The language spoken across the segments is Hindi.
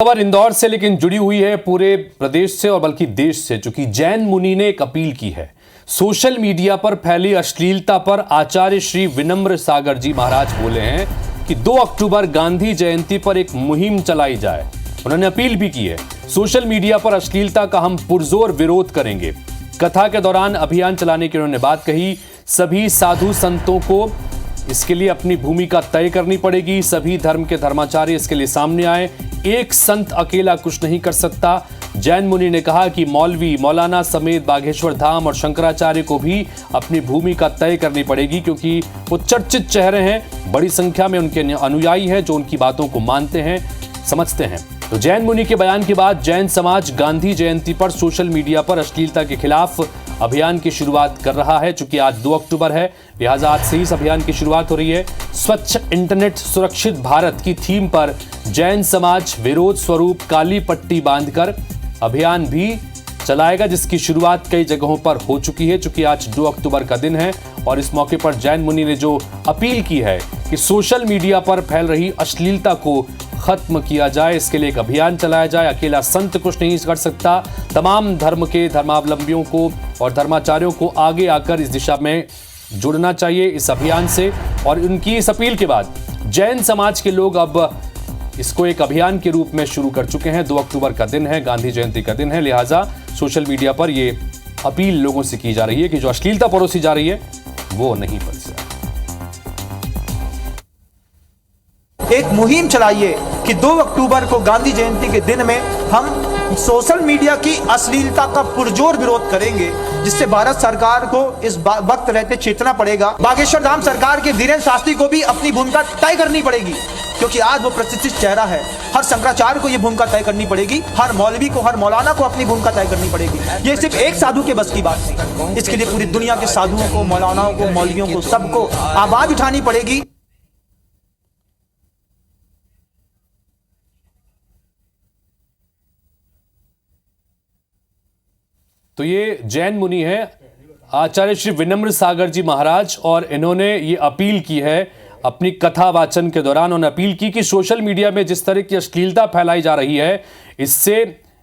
खबर इंदौर से लेकिन जुड़ी हुई है पूरे प्रदेश से और बल्कि देश से, चूंकि जैन मुनि ने एक अपील की है। सोशल मीडिया पर फैली अश्लीलता पर आचार्य श्री विनम्र सागर जी महाराज बोले हैं कि 2 अक्टूबर गांधी जयंती पर एक मुहिम चलाई जाए। उन्होंने अपील भी की है, सोशल मीडिया पर अश्लीलता का हम पुरजोर विरोध करेंगे। कथा के दौरान अभियान चलाने की उन्होंने बात कही। सभी साधु संतों को इसके लिए अपनी भूमिका तय करनी पड़ेगी। सभी धर्म के धर्माचार्य इसके लिए सामने आए। एक संत अकेला कुछ नहीं कर सकता। जैन मुनि ने कहा कि मौलवी, मौलाना समेत बागेश्वर धाम और शंकराचार्य को भी अपनी भूमिका तय करनी पड़ेगी, क्योंकि वो चर्चित चेहरे हैं। बड़ी संख्या में उनके अनुयायी हैं जो उनकी बातों को मानते हैं, समझते हैं। तो जैन मुनि के बयान के बाद जैन समाज गांधी जयंती पर सोशल मीडिया पर अश्लीलता के खिलाफ अभियान की शुरुआत कर रहा है। चूंकि आज 2 अक्टूबर है, लिहाजा आज से ही इस अभियान की शुरुआत हो रही है। स्वच्छ इंटरनेट सुरक्षित भारत की थीम पर जैन समाज विरोध स्वरूप काली पट्टी बांधकर अभियान भी चलाएगा, जिसकी शुरुआत कई जगहों पर हो चुकी है। चूंकि आज 2 अक्टूबर का दिन है और इस मौके पर जैन मुनि ने जो अपील की है कि सोशल मीडिया पर फैल रही अश्लीलता को खत्म किया जाए, इसके लिए एक अभियान चलाया जाए। अकेला संत कुछ नहीं कर सकता। तमाम धर्म के धर्मावलंबियों को और धर्माचार्यों को आगे आकर इस दिशा में जुड़ना चाहिए इस अभियान से। और उनकी इस अपील के बाद जैन समाज के लोग अब इसको एक अभियान के रूप में शुरू कर चुके हैं। 2 अक्टूबर का दिन है, गांधी जयंती का दिन है, लिहाजा सोशल मीडिया पर यह अपील लोगों से की जा रही है कि जो अश्लीलता परोसी जा रही है वो नहीं परोसी। एक मुहिम चलाइए कि 2 अक्टूबर को गांधी जयंती के दिन में हम सोशल मीडिया की अश्लीलता का पुरजोर विरोध करेंगे, जिससे भारत सरकार को इस वक्त रहते चेतना पड़ेगा। बागेश्वर धाम सरकार के वीरेंद्र शास्त्री को भी अपनी भूमिका तय करनी पड़ेगी, क्योंकि आज वो प्रतिष्ठित चेहरा है। हर शंकराचार्य को ये भूमिका तय करनी पड़ेगी, हर मौलवी को, हर मौलाना को अपनी भूमिका तय करनी पड़ेगी। ये सिर्फ एक साधु के बस की बात नहीं, इसके लिए पूरी दुनिया के साधुओं को, मौलानाओं को, मौलवियों को, सबको आवाज उठानी पड़ेगी। तो ये जैन मुनि है आचार्य श्री विनम्र सागर जी महाराज, और इन्होंने ये अपील की है अपनी कथा वाचन के दौरान। उन्होंने अपील की कि सोशल मीडिया में जिस तरह की अश्लीलता फैलाई जा रही है, इससे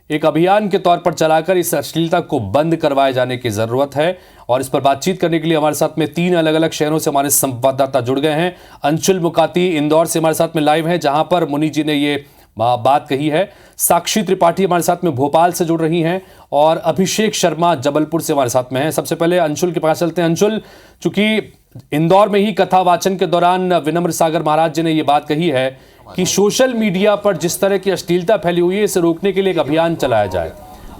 एक अभियान के तौर पर चलाकर इस अश्लीलता को बंद करवाए जाने की जरूरत है। और इस पर बातचीत करने के लिए हमारे साथ में 3 अलग अलग शहरों से हमारे संवाददाता जुड़ गए हैं। अंशुल मुकाती इंदौर से हमारे साथ में लाइव है, जहां पर मुनि जी ने ये बात कही है। साक्षी त्रिपाठी हमारे साथ में भोपाल से जुड़ रही हैं और अभिषेक शर्मा जबलपुर से हमारे साथ में हैं। सबसे पहले अंशुल के पास चलते हैं। अंशुल, चूंकि इंदौर में ही कथा वाचन के दौरान विनम्र सागर महाराज जी ने यह बात कही है कि सोशल मीडिया पर जिस तरह की अश्लीलता फैली हुई है, इसे रोकने के लिए एक अभियान चलाया जाए।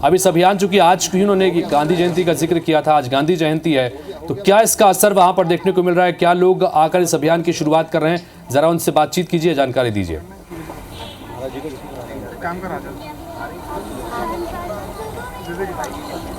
अब इस अभियान, चूंकि आज ही उन्होंने गांधी जयंती का जिक्र किया था, आज गांधी जयंती है, तो क्या इसका असर वहां पर देखने को मिल रहा है? क्या लोग आकर इस अभियान की शुरुआत कर रहे हैं? जरा उनसे बातचीत कीजिए, जानकारी दीजिए।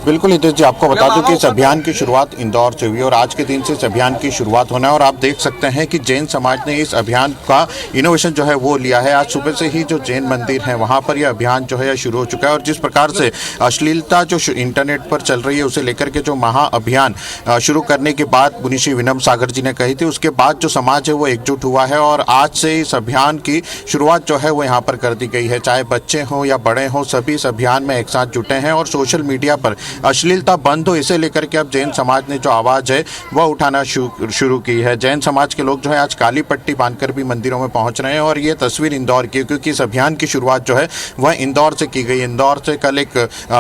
बिल्कुल हितेश जी, आपको बता दूं कि इस अभियान की शुरुआत इंदौर से हुई और आज के दिन से इस अभियान की शुरुआत होना है। और आप देख सकते हैं कि जैन समाज ने इस अभियान का इनोवेशन जो है वो लिया है। आज सुबह से ही जो जैन मंदिर है वहां पर यह अभियान जो है शुरू हो चुका है। और जिस प्रकार से अश्लीलता जो इंटरनेट पर चल रही है, उसे लेकर के जो महा अभियान शुरू करने के बाद मुनि श्री विनम्र सागर जी ने कही थी, उसके बाद जो समाज है वो एकजुट हुआ है और आज से इस अभियान की शुरुआत जो है वो यहाँ पर कर दी गई है। चाहे बच्चे हों या बड़े हों, सभी इस अभियान में एक साथ जुटे हैं और सोशल मीडिया पर अश्लीलता बंद हो, इसे लेकर के अब जैन समाज ने जो आवाज है वह उठाना शुरू की है। जैन समाज के लोग जो है आज काली पट्टी बांधकर भी मंदिरों में पहुंच रहे हैं। और ये तस्वीर इंदौर की, क्योंकि इस अभियान की शुरुआत जो है वह इंदौर से की गई। इंदौर से कल एक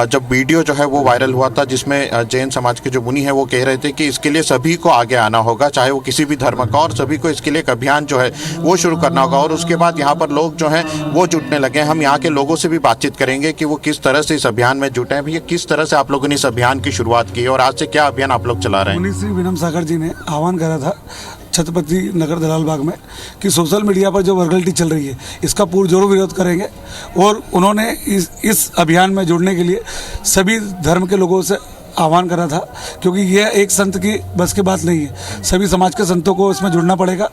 जब वीडियो जो है वो वायरल हुआ था, जिसमें जैन समाज के जो मुनि है वो कह रहे थे कि इसके लिए सभी को आगे आना होगा, चाहे वो किसी भी धर्म का, और सभी को इसके लिए एक अभियान जो है वो शुरू करना होगा। और उसके बाद यहाँ पर लोग जो है वो जुटने लगे। हम यहाँ के लोगों से भी बातचीत करेंगे कि वो किस तरह से इस अभियान में जुटे हैं। भैया, किस तरह से आप लोगों ने इस अभियान की शुरुआत की और आज से क्या अभियान आप लोग चला रहे हैं? मुनि श्री विनम्र सागर जी ने आह्वान करा था छत्रपति नगर दलाल बाग में कि सोशल मीडिया पर जो वर्गलिटी चल रही है इसका पुरजोर विरोध करेंगे। और उन्होंने इस अभियान में जुड़ने के लिए सभी धर्म के लोगों से आह्वान करा था, क्योंकि यह एक संत की बस की बात नहीं है। सभी समाज के संतों को इसमें जुड़ना पड़ेगा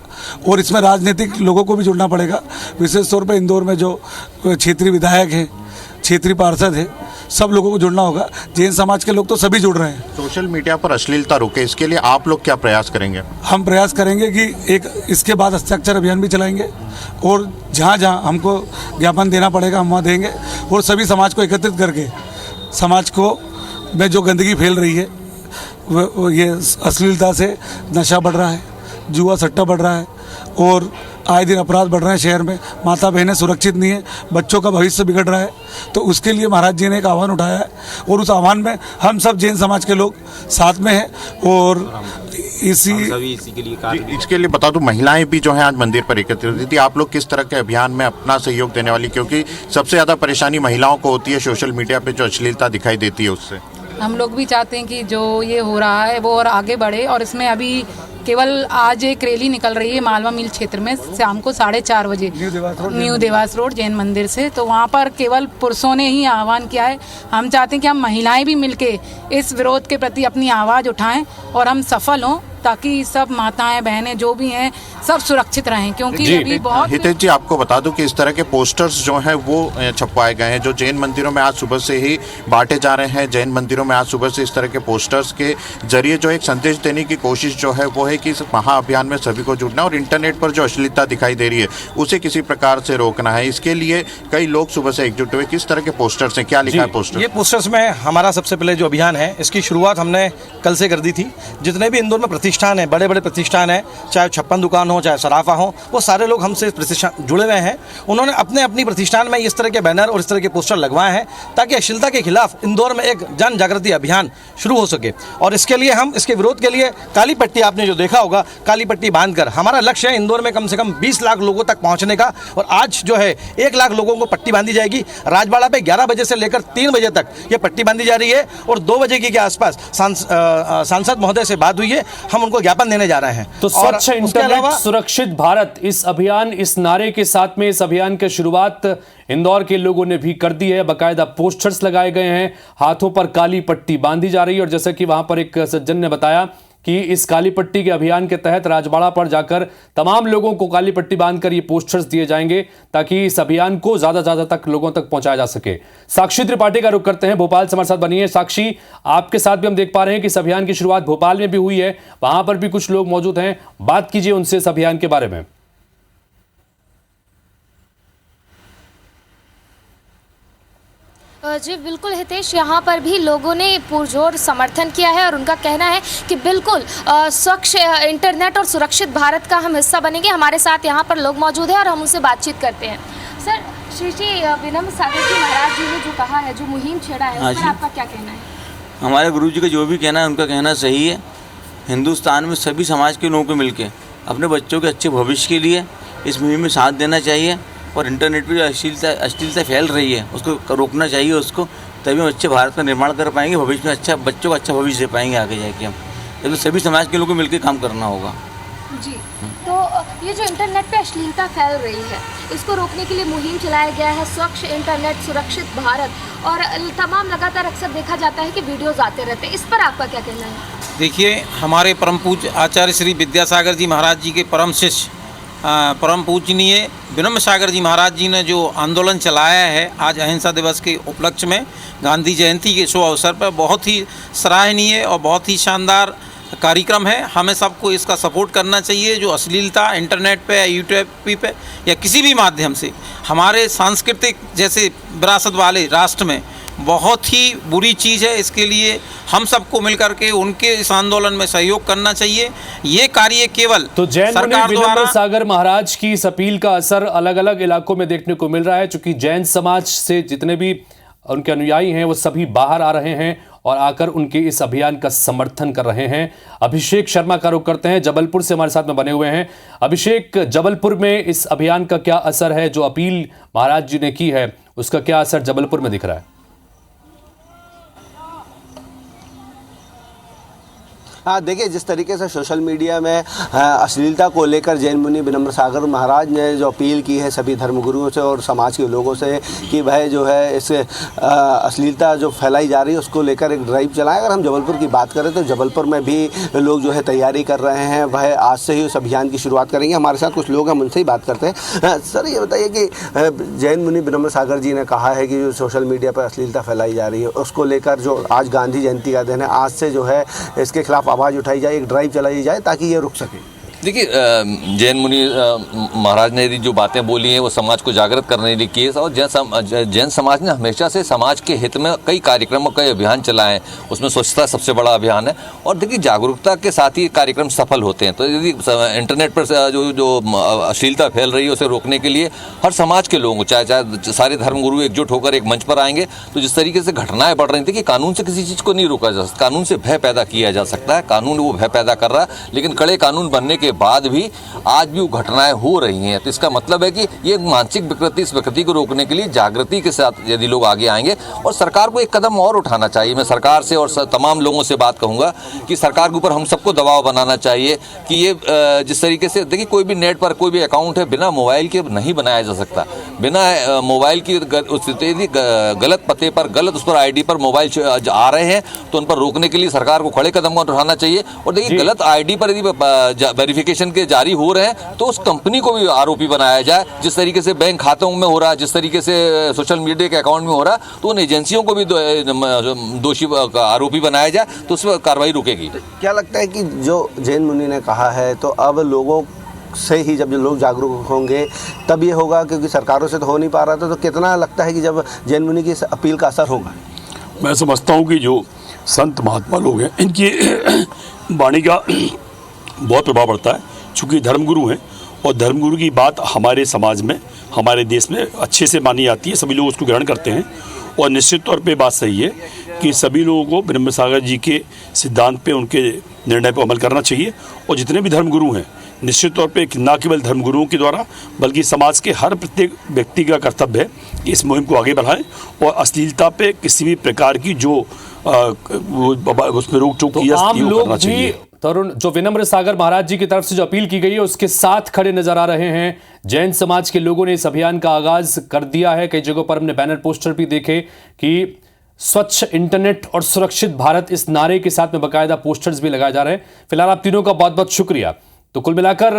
और इसमें राजनीतिक लोगों को भी जुड़ना पड़ेगा। विशेष तौर पर इंदौर में जो क्षेत्रीय विधायक हैं, क्षेत्रीय पार्षद है, सब लोगों को जुड़ना होगा। जैन समाज के लोग तो सभी जुड़ रहे हैं। सोशल मीडिया पर अश्लीलता रुके, इसके लिए आप लोग क्या प्रयास करेंगे? हम प्रयास करेंगे कि एक इसके बाद हस्ताक्षर अभियान भी चलाएंगे और जहाँ जहाँ हमको ज्ञापन देना पड़ेगा हम वहाँ देंगे और सभी समाज को एकत्रित करके समाज को में जो गंदगी फैल रही है ये अश्लीलता से नशा बढ़ रहा है, जुआ सट्टा बढ़ रहा है और आए दिन अपराध बढ़ रहे हैं शहर में, माता बहनें सुरक्षित नहीं है, बच्चों का भविष्य बिगड़ रहा है। तो उसके लिए महाराज जी ने एक आह्वान उठाया है और उस आह्वान में हम सब जैन समाज के लोग साथ में हैं और इसी के लिए इसके लिए बता दूं, महिलाएं भी जो है आज मंदिर पर एकत्रित हुई थी। आप लोग किस तरह के अभियान में अपना सहयोग देने वाली, क्योंकि सबसे ज़्यादा परेशानी महिलाओं को होती है सोशल मीडिया पे जो अश्लीलता दिखाई देती है उससे। हम लोग भी चाहते हैं कि जो ये हो रहा है वो और आगे बढ़े और इसमें अभी केवल आज एक रैली निकल रही है मालवा मिल क्षेत्र में शाम को 4:30 बजे न्यू देवास रोड जैन मंदिर से। तो वहाँ पर केवल पुरुषों ने ही आह्वान किया है। हम चाहते हैं कि हम महिलाएं भी मिलके इस विरोध के प्रति अपनी आवाज़ उठाएं और हम सफल हों ताकि सब माताएं बहनें जो भी हैं सब सुरक्षित रहें, क्योंकि अभी बहुत। हितेश जी, आपको बता दूं कि इस तरह के पोस्टर्स जो हैं वो छपवाए गए हैं जो जैन मंदिरों में आज सुबह से ही बांटे जा रहे हैं। जैन मंदिरों में आज सुबह से इस तरह के पोस्टर्स के जरिए जो एक संदेश देने की कोशिश जो है वो है कि इस महाअभियान में सभी को जुड़ना और इंटरनेट पर जो अश्लीलता दिखाई दे रही है उसे किसी प्रकार से रोकना है। इसके लिए कई लोग सुबह से एकजुट हुए। किस तरह के पोस्टर्स हैं, क्या लिखा है पोस्टर? ये पोस्टर्स में हमारा सबसे पहले जो अभियान है इसकी शुरुआत हमने कल से कर दी थी। जितने भी इंदौर में प्रतिष्ठान है, बड़े बड़े प्रतिष्ठान है, चाहे 56 दुकान हो चाहे सराफा हो, वो सारे लोग हमसे प्रतिष्ठान जुड़े हुए हैं। उन्होंने अपने अपनी प्रतिष्ठान में इस तरह के बैनर और इस तरह के पोस्टर लगवाए हैं ताकि अश्लीलता के खिलाफ इंदौर में एक जन जागृति अभियान शुरू हो सके। और इसके लिए हम इसके विरोध के लिए काली पट्टी, आपने जो देखा होगा, काली पट्टी बांधकर हमारा लक्ष्य है इंदौर में कम से कम 20 लाख लोगों तक पहुंचने का। और आज जो है 1 लाख लोगों को पट्टी बांधी जाएगी। राजबाड़ा पे 11 बजे से लेकर 3 बजे तक ये पट्टी बांधी जा रही है और 2 बजे के आसपास सांसद महोदय से बात हुई है, हम उनको ज्ञापन देने जा रहे हैं। तो स्वच्छ इंटरनेट सुरक्षित भारत इस अभियान, इस नारे के साथ में इस अभियान की शुरुआत इंदौर के लोगों ने भी कर दी है। बाकायदा पोस्टर्स लगाए गए हैं, हाथों पर काली पट्टी बांधी जा रही है और जैसे कि वहां पर एक सज्जन ने बताया कि इस काली पट्टी के अभियान के तहत राजबाड़ा पर जाकर तमाम लोगों को काली पट्टी बांधकर ये पोस्टर्स दिए जाएंगे ताकि इस अभियान को ज्यादा तक लोगों तक पहुंचाया जा सके। साक्षी त्रिपाठी का रुख करते हैं, भोपाल से हमारे साथ बनी है। साक्षी, आपके साथ भी हम देख पा रहे हैं कि इस अभियान की शुरुआत भोपाल में भी हुई है, वहां पर भी कुछ लोग मौजूद हैं, बात कीजिए उनसे इस अभियान के बारे में। जी बिल्कुल हितेश, यहाँ पर भी लोगों ने पुरजोर समर्थन किया है और उनका कहना है कि बिल्कुल स्वच्छ इंटरनेट और सुरक्षित भारत का हम हिस्सा बनेंगे। हमारे साथ यहाँ पर लोग मौजूद हैं और हम उनसे बातचीत करते हैं। सर, श्री विनम्र सागर जी महाराज जी ने जो कहा है, जो मुहिम छेड़ा है, उस पर आपका क्या कहना है? हमारे गुरु जी का जो भी कहना है उनका कहना सही है। हिंदुस्तान में सभी समाज के लोगों को मिलकर अपने बच्चों के अच्छे भविष्य के लिए इस मुहिम में साथ देना चाहिए और इंटरनेट पर जो अश्लीलता फैल रही है उसको रोकना चाहिए उसको, तभी हम अच्छे भारत का निर्माण कर पाएंगे, भविष्य में अच्छा बच्चों को अच्छा भविष्य दे पाएंगे आगे जाके हम। तो सभी समाज के लोगों को मिलकर काम करना होगा। जी, तो ये जो इंटरनेट पे अश्लीलता फैल रही है इसको रोकने के लिए मुहिम चलाया गया है स्वच्छ इंटरनेट सुरक्षित भारत, और तमाम लगातार अक्सर देखा जाता है कि वीडियोज़ आते रहते हैं। इस पर आपका क्या कहना है? देखिए, हमारे परम पूज्य आचार्य श्री विद्यासागर जी महाराज जी के परम शिष्य परम पूजनीय विनम्र सागर जी महाराज जी ने जो आंदोलन चलाया है आज अहिंसा दिवस के उपलक्ष्य में, गांधी जयंती के शुभ अवसर पर, बहुत ही सराहनीय और बहुत ही शानदार कार्यक्रम है। हमें सबको इसका सपोर्ट करना चाहिए। जो अश्लीलता इंटरनेट पे या यूट्यूब पे या किसी भी माध्यम से हमारे सांस्कृतिक जैसे विरासत वाले राष्ट्र में बहुत ही बुरी चीज़ है। इसके लिए हम सबको मिलकर के उनके इस आंदोलन में सहयोग करना चाहिए। ये कार्य केवल तो जैन सरकार विनम्र सागर महाराज की इस अपील का असर अलग अलग इलाकों में देखने को मिल रहा है, क्योंकि जैन समाज से जितने भी उनके अनुयायी हैं वो सभी बाहर आ रहे हैं और आकर उनके इस अभियान का समर्थन कर रहे हैं। अभिषेक शर्मा का रुख करते हैं, जबलपुर से हमारे साथ में बने हुए हैं। अभिषेक, जबलपुर में इस अभियान का क्या असर है? जो अपील महाराज जी ने की है उसका क्या असर जबलपुर में दिख रहा है? देखिए, जिस तरीके से सोशल मीडिया में अश्लीलता को लेकर जैन मुनि विनम्र सागर महाराज ने जो अपील की है सभी धर्मगुरुओं से और समाज के लोगों से कि वह जो है इस अश्लीलता जो फैलाई जा रही है उसको लेकर एक ड्राइव चलाएं। अगर हम जबलपुर की बात करें तो जबलपुर में भी लोग जो है तैयारी कर रहे हैं, वह आज से ही उस अभियान की शुरुआत करेंगे। हमारे साथ कुछ लोग हैं, उनसे ही बात करते हैं। सर, ये बताइए कि जैन मुनि विनम्र सागर जी ने कहा है कि जो सोशल मीडिया पर अश्लीलता फैलाई जा रही है उसको लेकर जो आज गांधी जयंती का दिन है, आज से जो है इसके खिलाफ आवाज़ उठाई जाए, एक ड्राइव चलाई जाए ताकि ये रुक सके। देखिए, जैन मुनि महाराज ने जो बातें बोली हैं वो समाज को जागृत करने के लिए की है और जैन समाज ने हमेशा से समाज के हित में कई कार्यक्रम और कई अभियान चलाए हैं। उसमें स्वच्छता सबसे बड़ा अभियान है और देखिए जागरूकता के साथ ही कार्यक्रम सफल होते हैं। तो यदि इंटरनेट पर जो अश्लीलता फैल रही है उसे रोकने के लिए हर समाज के लोगों को चाहे सारे धर्मगुरु एकजुट होकर एक मंच पर आएंगे तो जिस तरीके से घटनाएं बढ़ रही थी कि कानून से किसी चीज़ को नहीं रोका जा सकता, कानून से भय पैदा किया जा सकता है, कानून वो भय पैदा कर रहा है, लेकिन कड़े कानून बनने के बाद भी आज भी वो घटनाएं हो रही हैं। तो इसका मतलब है कि ये मानसिक विकृति, इस विकृति को रोकने के लिए जागृति के साथ यदि लोग आगे आएंगे और सरकार को एक कदम और उठाना चाहिए। मैं सरकार से और तमाम लोगों से बात कहूँगा कि सरकार के ऊपर हम सबको दबाव बनाना चाहिए कि ये जिस तरीके से देखिए कोई भी नेट पर कोई भी अकाउंट है बिना मोबाइल के नहीं बनाया जा सकता। बिना मोबाइल की यदि गलत पते पर गलत उस पर ID पर मोबाइल आ रहे हैं तो उन पर रोकने के लिए सरकार को खड़े कदम उठाना चाहिए। और देखिए गलत ID पर यदि वेरिफिकेशन के जारी हो रहे हैं तो उस कंपनी को भी आरोपी बनाया जाए। जिस तरीके से बैंक खातों में हो रहा है, जिस तरीके से सोशल मीडिया के अकाउंट में हो रहा है, तो उन एजेंसियों को भी दोषी आरोपी बनाया जाए तो उस पर कार्रवाई रुकेगी। क्या लगता है कि जो जैन मुनि ने कहा है तो अब लोगों से ही जब लोग जागरूक होंगे तब ये होगा, क्योंकि सरकारों से तो हो नहीं पा रहा था, तो कितना लगता है कि जब जैन मुनि की इस अपील का असर होगा? मैं समझता हूँ कि जो संत महात्मा लोग हैं इनकी वाणी का बहुत प्रभाव पड़ता है, चूँकि धर्मगुरु हैं और धर्मगुरु की बात हमारे समाज में, हमारे देश में अच्छे से मानी जाती है, सभी लोग उसको ग्रहण करते हैं। और निश्चित तौर पे बात सही है कि सभी लोगों को विनम्र सागर जी के सिद्धांत पे, उनके निर्णय पर अमल करना चाहिए। और जितने भी धर्मगुरु हैं निश्चित तौर पे न केवल धर्मगुरुओं के द्वारा बल्कि समाज के हर प्रत्येक व्यक्ति का कर्तव्य है कि इस मुहिम को आगे बढ़ाएं और अश्लीलता पे किसी भी प्रकार की जो उसमें रोक टोक की जाती है वो करना चाहिए। तरुण, जो विनम्र सागर महाराज जी की तरफ से जो अपील की गई है उसके साथ खड़े नजर आ रहे हैं जैन समाज के लोगों ने। इस अभियान का आगाज कर दिया है। कई जगहों पर हमने बैनर पोस्टर भी देखे कि स्वच्छ इंटरनेट और सुरक्षित भारत, इस नारे के साथ में बाकायदा पोस्टर्स भी लगाए जा रहे हैं। फिलहाल आप तीनों का बहुत बहुत शुक्रिया। तो कुल मिलाकर